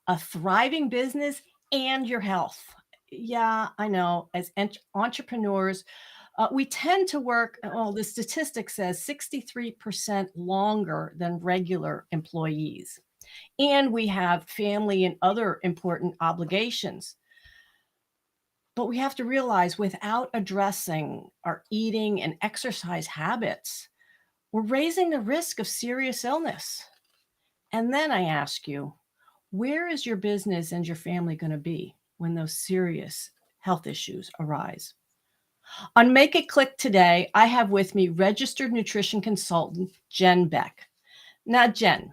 a thriving business and your health. Yeah, I know. As entrepreneurs, we tend to work, well, the statistic says 63% longer than regular employees. And we have family and other important obligations. But we have to realize without addressing our eating and exercise habits, we're raising the risk of serious illness. And then I ask you, where is your business and your family going to be when those serious health issues arise? On Make It Click today, I have with me registered nutrition consultant Jen Beck. Now, Jen,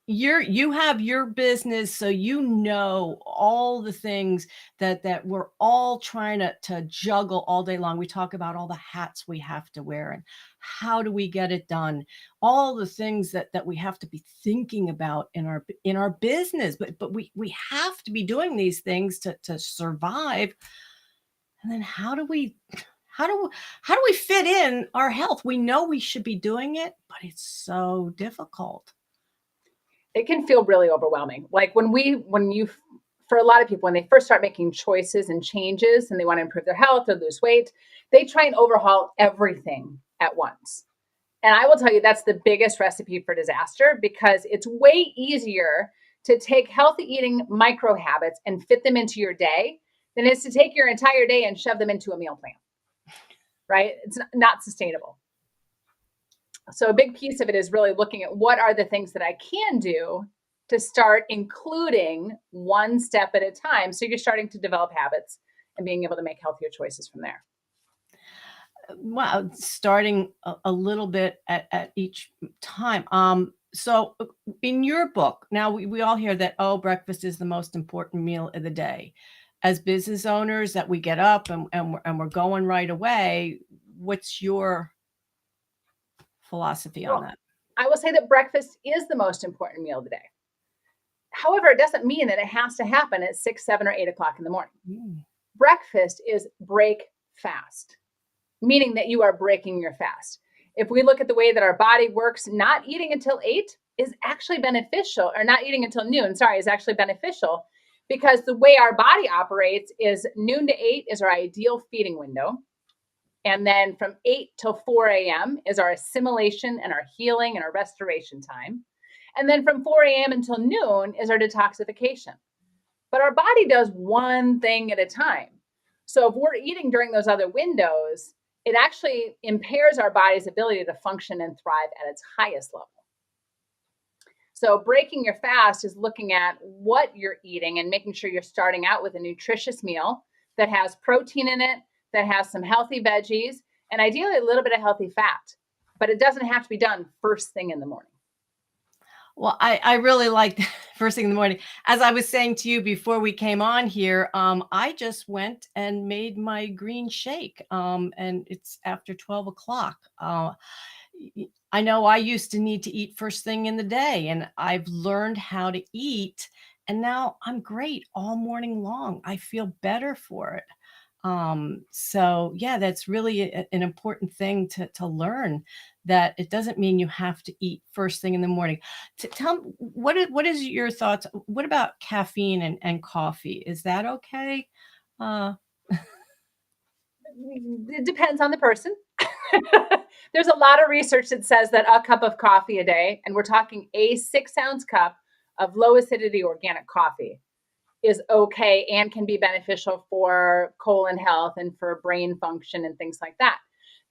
you have your business, so you know all the things that we're all trying to juggle all day long. We talk about all the hats we have to wear and how do we get it done, all the things that we have to be thinking about in our business, but we have to be doing these things to survive. And then how do how do we fit in our health? We know we should be doing it, but it's so difficult. It can feel really overwhelming. Like for a lot of people, when they first start making choices and changes and they want to improve their health or lose weight, they try and overhaul everything at once. And I will tell you, that's the biggest recipe for disaster, because it's way easier to take healthy eating micro habits and fit them into your day than it is to take your entire day and shove them into a meal plan, right? It's not sustainable. So a big piece of it is really looking at what are the things that I can do to start including one step at a time. So you're starting to develop habits and being able to make healthier choices from there. Wow, starting a little bit at each time. So in your book, now we all hear that, oh, breakfast is the most important meal of the day. As business owners, that we get up and we're going right away. What's your philosophy on Well, that? I will say that breakfast is the most important meal of the day. However, it doesn't mean that it has to happen at 6, 7, or 8 o'clock in the morning. Mm. Breakfast is break fast, meaning that you are breaking your fast. If we look at the way that our body works, not eating until 8 is actually beneficial, or not eating until noon, sorry, is actually beneficial, because the way our body operates is noon to 8 is our ideal feeding window. And then from 8 till 4 a.m. is our assimilation and our healing and our restoration time. And then from 4 a.m. until noon is our detoxification. But our body does one thing at a time. So if we're eating during those other windows, it actually impairs our body's ability to function and thrive at its highest level. So breaking your fast is looking at what you're eating and making sure you're starting out with a nutritious meal that has protein in it, that has some healthy veggies, and ideally a little bit of healthy fat. But it doesn't have to be done first thing in the morning. Well, I really like first thing in the morning. As I was saying to you before we came on here, I just went and made my green shake, and it's after 12 o'clock. I know I used to need to eat first thing in the day, and I've learned how to eat, and now I'm great all morning long. I feel better for it. So yeah, that's really an important thing to learn, that it doesn't mean you have to eat first thing in the morning. Tell me, what is your thoughts? What about caffeine and coffee? Is that okay? Uh, It depends on the person. There's a lot of research that says that a cup of coffee a day, and we're talking a 6-ounce cup of low acidity organic coffee, is okay and can be beneficial for colon health and for brain function and things like that.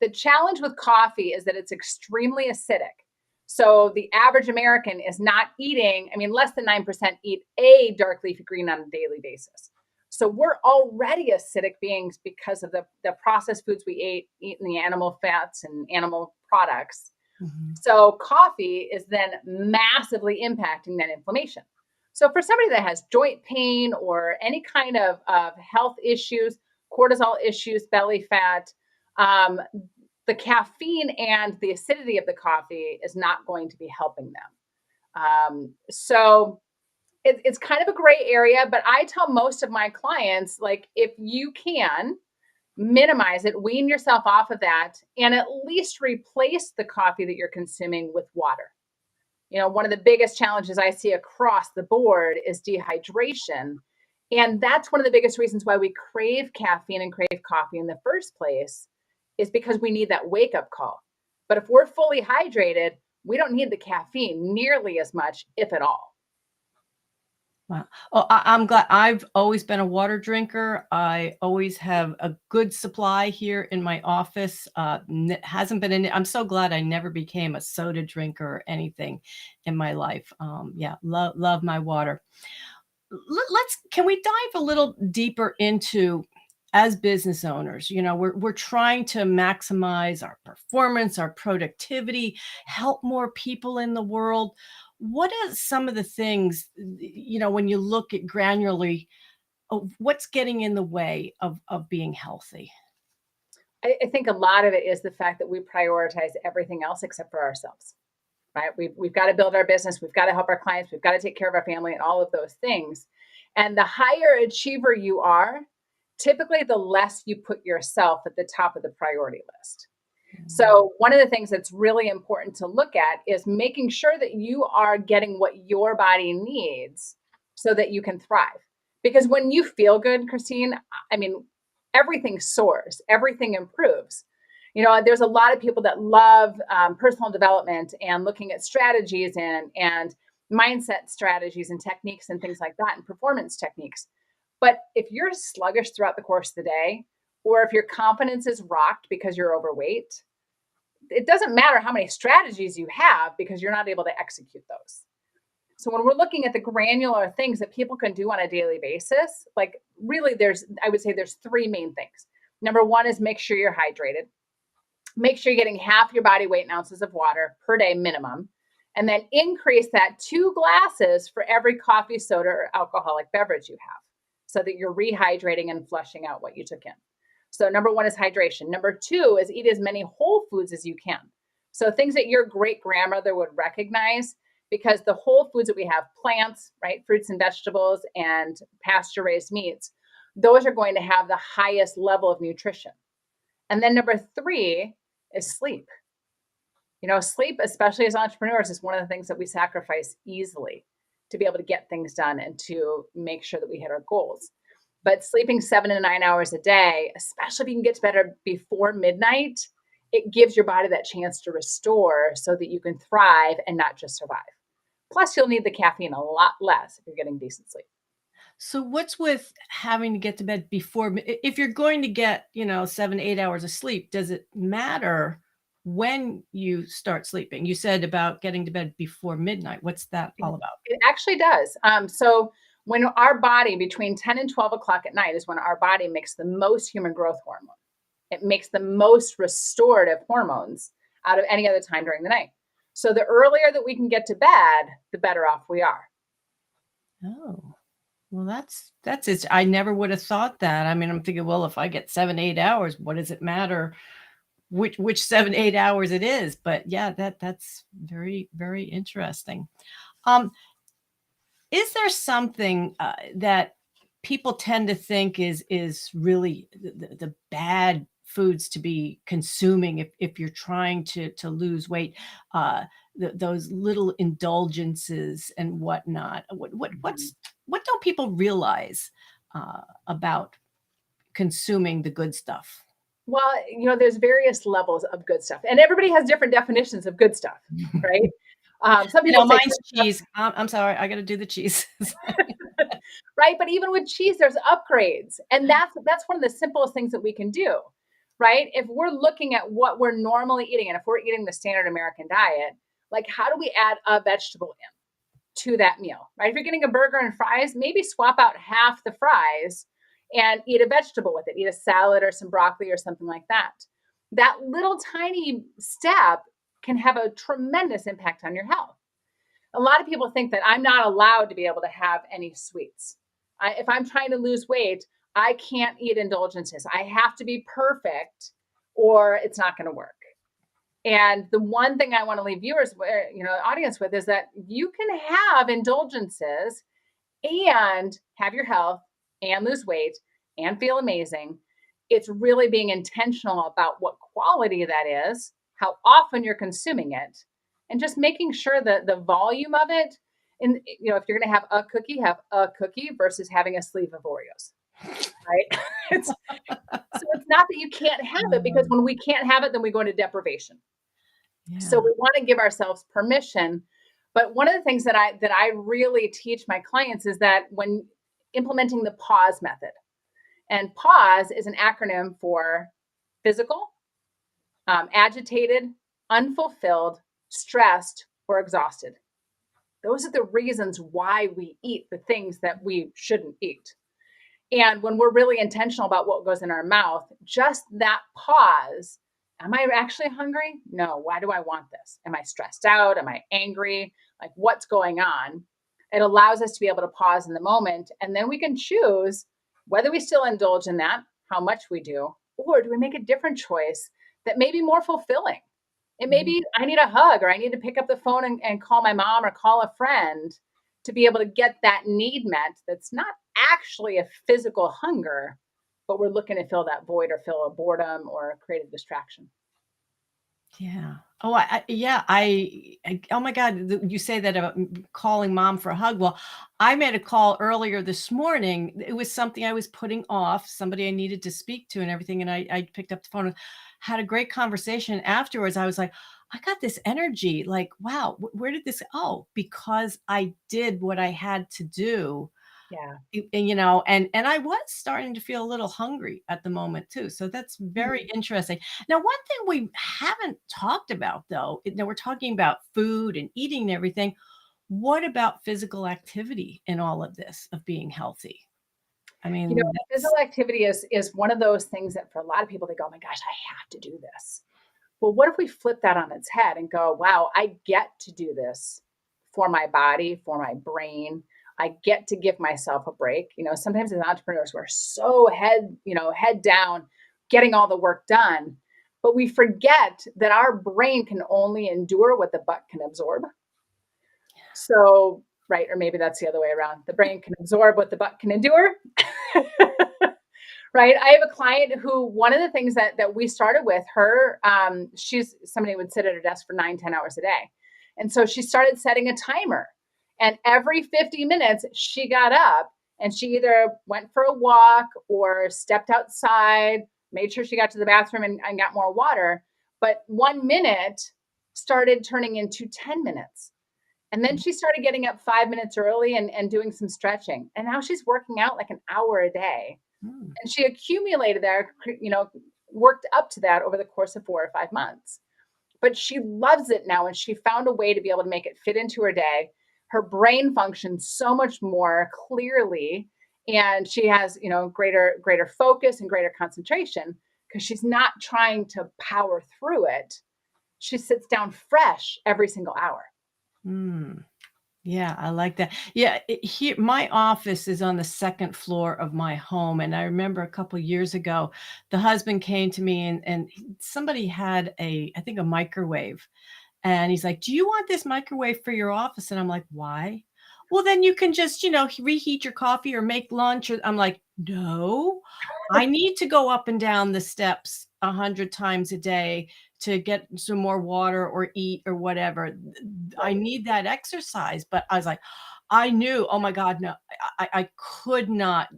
The challenge with coffee is that it's extremely acidic. So the average American is not eating, I mean, less than 9% eat a dark leafy green on a daily basis. So we're already acidic beings because of the processed foods we eat in the animal fats and animal products. mhm. So coffee is then massively impacting that inflammation. So for somebody that has joint pain or any kind of health issues, cortisol issues, belly fat, the caffeine and the acidity of the coffee is not going to be helping them. So it's kind of a gray area, but I tell most of my clients, like, if you can minimize it, wean yourself off of that, and at least replace the coffee that you're consuming with water. One of the biggest challenges I see across the board is dehydration. And that's one of the biggest reasons why we crave caffeine and crave coffee in the first place, is because we need that wake up call. But if we're fully hydrated, we don't need the caffeine nearly as much, if at all. Wow. Oh, I'm glad. I've always been a water drinker. I always have a good supply here in my office. Hasn't been in. I'm so glad I never became a soda drinker or anything in my life. Yeah, love my water. Can we dive a little deeper into, as business owners, we're trying to maximize our performance, our productivity, help more people in the world. What are some of the things, when you look at granularly, of what's getting in the way of being healthy? I think a lot of it is the fact that we prioritize everything else except for ourselves, right? We've got to build our business. We've got to help our clients. We've got to take care of our family and all of those things. And the higher achiever you are, typically the less you put yourself at the top of the priority list. So one of the things that's really important to look at is making sure that you are getting what your body needs so that you can thrive. Because when you feel good, Christine, I mean, everything soars, everything improves. There's a lot of people that love personal development and looking at strategies and mindset strategies and techniques and things like that, and performance techniques. But if you're sluggish throughout the course of the day, or if your confidence is rocked because you're overweight, it doesn't matter how many strategies you have because you're not able to execute those. So when we're looking at the granular things that people can do on a daily basis, like really I would say there's three main things. Number one is make sure you're hydrated. Make sure you're getting half your body weight in ounces of water per day minimum, and then increase that 2 glasses for every coffee, soda, or alcoholic beverage you have so that you're rehydrating and flushing out what you took in. So number one is hydration. Number two is eat as many whole foods as you can. So things that your great grandmother would recognize, because the whole foods that we have, plants, right, fruits and vegetables, and pasture-raised meats, those are going to have the highest level of nutrition. And then number three is sleep. Sleep, especially as entrepreneurs, is one of the things that we sacrifice easily to be able to get things done and to make sure that we hit our goals. But sleeping 7 to 9 hours a day, especially if you can get to bed before midnight, it gives your body that chance to restore so that you can thrive and not just survive. Plus, you'll need the caffeine a lot less if you're getting decent sleep. So what's with having to get to bed before, if you're going to get, 7, 8 hours of sleep, does it matter when you start sleeping? You said about getting to bed before midnight. What's that all about? It actually does. So when our body, between 10 and 12 o'clock at night, is when our body makes the most human growth hormone. It makes the most restorative hormones out of any other time during the night. So the earlier that we can get to bed, the better off we are. Oh, well, that's it. I never would have thought that. I mean, I'm thinking, well, if I get 7, 8 hours, what does it matter which 7, 8 hours it is? But yeah, that's very, very interesting. Um, is there something that people tend to think is really the bad foods to be consuming if you're trying to lose weight? Those little indulgences and whatnot. What don't people realize about consuming the good stuff? Well, there's various levels of good stuff, and everybody has different definitions of good stuff, right? Some people say Mine's cheese. I'm sorry, I got to do the cheese. right? But even with cheese, there's upgrades. And that's one of the simplest things that we can do, right? If we're looking at what we're normally eating, and if we're eating the standard American diet, like how do we add a vegetable in to that meal, right? If you're getting a burger and fries, maybe swap out half the fries and eat a vegetable with it, eat a salad or some broccoli or something like that. That little tiny step can have a tremendous impact on your health. A lot of people think that I'm not allowed to be able to have any sweets. If I'm trying to lose weight, I can't eat indulgences. I have to be perfect or it's not going to work. And the one thing I want to leave viewers, audience with, is that you can have indulgences and have your health and lose weight and feel amazing. It's really being intentional about what quality that is, how often you're consuming it, and just making sure that the volume of it, and if you're going to have a cookie versus having a sleeve of Oreos, right? it's so it's not that you can't have it, because Um, when we can't have it, then we go into deprivation. So yeah. we want to give ourselves permission. But one of the things that I really teach my clients is that when implementing the pause method, and pause is an acronym for physical, agitated, unfulfilled, stressed, or exhausted. Those are the reasons why we eat the things that we shouldn't eat. And when we're really intentional about what goes in our mouth, just that pause. Am I actually hungry? No. Why do I want this? Am I stressed out? Am I angry? Like, what's going on? It allows us to be able to pause in the moment. And then we can choose whether we still indulge in that, how much we do, or do we make a different choice that may be more fulfilling? It may Mhm. be I need a hug, or I need to pick up the phone and call my mom or call a friend to be able to get that need met, that's not actually a physical hunger, but we're looking to fill that void or fill a boredom or create a distraction. Yeah. Oh, yeah, oh my God, you say that about calling mom for a hug. Well, I made a call earlier this morning. It was something I was putting off, somebody I needed to speak to and everything. And I picked up the phone and had a great conversation. Afterwards, I was like, I got this energy. Like, wow, where did this? Oh, because I did what I had to do. Yeah. And I was starting to feel a little hungry at the moment too, so that's very Mm. interesting. Now, one thing we haven't talked about though, we're talking about food and eating and everything. What about physical activity in all of this of being healthy? I You know, mean, physical that's activity is one of those things that for a lot of people, they go, "Oh my gosh, I have to do this." Well, what if we flip that on its head and go, "Wow, I get to do this for my body, for my brain. I get to give myself a break." Sometimes as entrepreneurs, we're so head down, getting all the work done, but we forget that our brain can only endure what the butt can absorb. So, right, or maybe that's the other way around. The brain can absorb what the butt can endure. Right. I have a client who, one of the things that we started with her, she's somebody who would sit at her desk for 9, 10 hours a day. And so she started setting a timer. And every 50 minutes, she got up and she either went for a walk or stepped outside, made sure she got to the bathroom and got more water. But 1 minute started turning into 10 minutes. And then she started getting up 5 minutes early and doing some stretching. And now she's working out like an hour a day, mm, and she accumulated that, worked up to that over the course of 4 or 5 months. But she loves it now, and she found a way to be able to make it fit into her day. Her brain functions so much more clearly, and she has, greater focus and greater concentration because she's not trying to power through it. She sits down fresh every single hour. mm. Yeah, I like that. Yeah, here my office is on the second floor of my home, and I remember a couple years ago, the husband came to me and somebody had I think a microwave, and he's like, "Do you want this microwave for your office?" And I'm like, "Why?" "Well, then you can just, reheat your coffee or make lunch." Or I'm like, "No, I need to go up and down the steps 100 times a day to get some more water or eat or whatever. I Right. need that exercise." But I was like, I knew, oh my God, no, I could not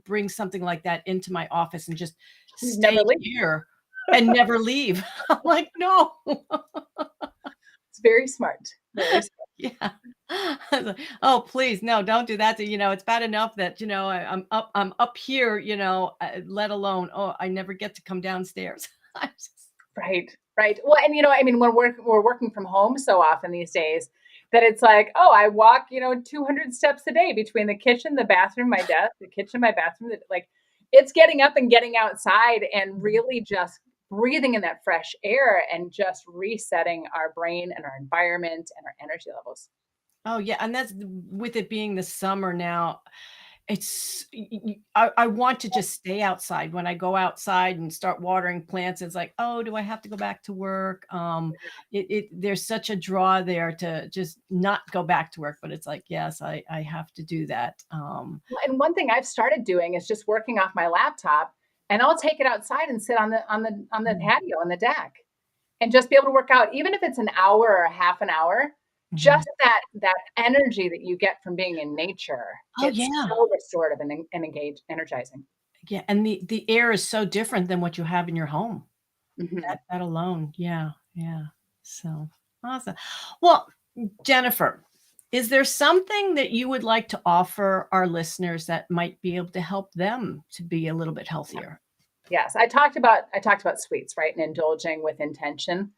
bring something like that into my office and just stay Never leave. here and never leave. I'm like, no. It's very smart. Very smart. Yeah. I was like, "Oh, please, no, don't do that it's bad enough that, I'm up here, let alone, oh, I never get to come downstairs." I just Right, right. Well, and I mean, we're working from home so often these days that it's like, oh, I walk, 200 steps a day between the kitchen, the bathroom, my desk, the kitchen, my bathroom. Like, it's getting up and getting outside and really just breathing in that fresh air and just resetting our brain and our environment and our energy levels. Oh, yeah, and that's with it being the summer now, it's I want to just stay outside. When I go outside and start watering plants, it's like, "Oh, do I have to go back to work?" There's such a draw there to just not go back to work, but it's like, yes, I have to do that. Well, and one thing I've started doing is just working off my laptop, and I'll take it outside and sit on the Mm. patio on the deck. and just be able to work out, even if it's an hour or a half an hour, Mhm. just that energy that you get from being in nature, Oh, it's yeah. so restorative and energizing. Yeah, and the air is so different than what you have in your home. Mhm. That alone, yeah, yeah. So, awesome. Well, Jennifer, is there something that you would like to offer our listeners that might be able to help them to be a little bit healthier? Yes, I talked about sweets, right, and indulging with intention.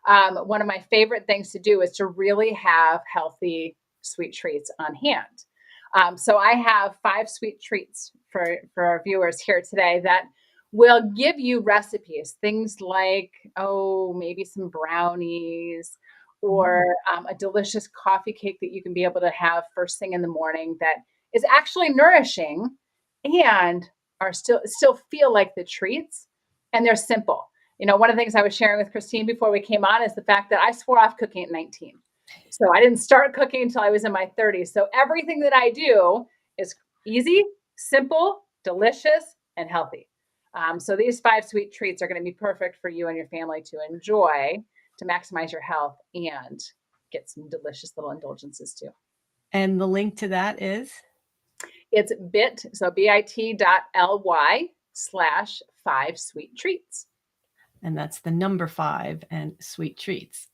One of my favorite things to do is to really have healthy sweet treats on hand. So I have 5 sweet treats for our viewers here today that will give you recipes, things like, oh, maybe some brownies or Mm. a delicious coffee cake that you can be able to have first thing in the morning that is actually nourishing and are still feel like the treats, and they're simple. You know, one of the things I was sharing with Christine before we came on is the fact that I swore off cooking at 19. So I didn't start cooking until I was in my 30s. So everything that I do is easy, simple, delicious, and healthy. So these 5 sweet treats are going to be perfect for you and your family to enjoy to maximize your health and get some delicious little indulgences too. And the link to that is? It's bit.ly/5 sweet treats. And that's the number 5 and sweet treats.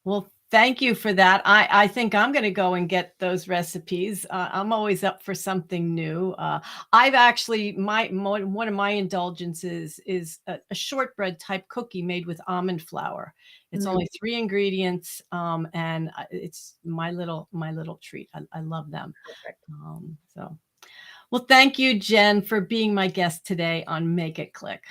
Well, thank you for that. I think I'm gonna go and get those recipes. I'm always up for something new. I've actually one of my indulgences is a shortbread type cookie made with almond flour. It's Mm, only 3 ingredients, and, it's my little treat. I love them. perfect. So well, thank you, Jen, for being my guest today on Make It Click.